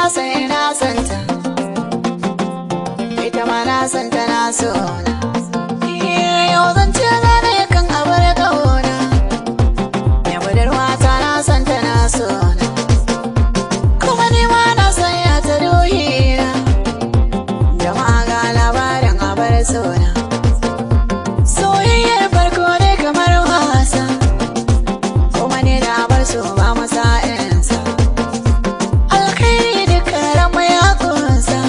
sai na santa, ita ma na santa na so na. Yau zan ce zane kan abar kauna, ya budurwa ta na santa na so na. Kuma ni ma na sanya ta ruhina, jama'a ga labarin abar so na. Soyayyar farko ne kamar wasa, kuma ne da abar so ba masa insa. Alkhairi duka ranmu ya kunsa,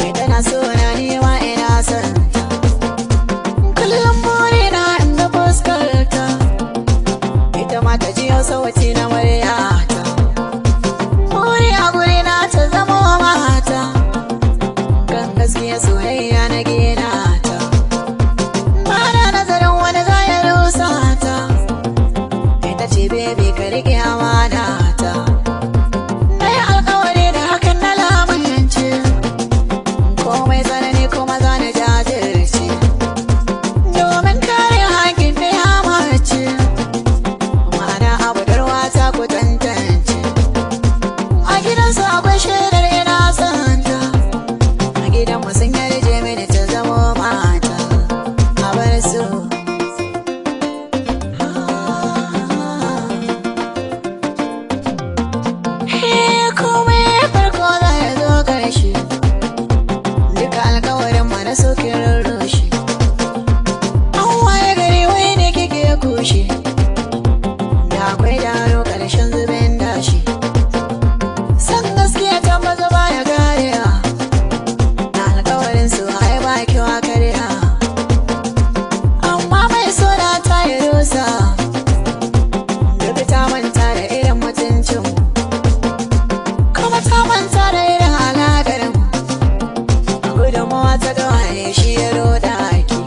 ita na so na ni ma ina son ta. Kullum burina inda fuskarta, ita ma ta jiyo sauti na muryata. Buri a gurina ta zamo mata, kan gaskiya soyayya na gina ta. Bana nazarin wani za ya rusa ta, ita ce baby ka rike amana ta. Na yi alkawari da hakan na lamunce, komai tsanani kuma za na jajirce, domin kare haƙƙin da ya mace. Ma'ana abu darwa ta ku tantance, a gidansu akwai shaidar ina santa, a gidanmu sun yarje mini ta zamo mata. A bar su komai farko za ya zo ƙarshe, duka alkawarin mana sokin rurrushe. An waye gari wai ne kike kushe, da akwai daro ƙarshen zubin dashi. San gaskiya ta maza baya garewa, na alkawarin su ai ba kiwa karya. Amma mai sona ta yi rusa, duk ta manta da irin mutuncinmu, kuma ta manta da irin alaƙarmu. Gudunmawa ta gawaye shi ya roda ki,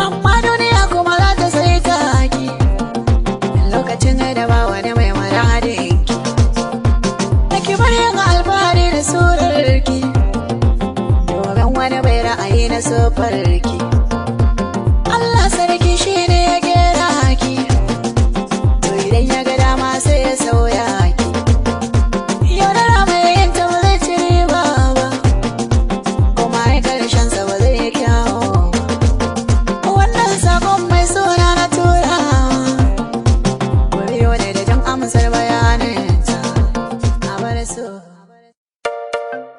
amma duniya kuma za ta sai taki, lokacin da ba wani mai muradinki. Naki bar yin alfahari da surarki, domin wani bai ra'ayi na sofarki.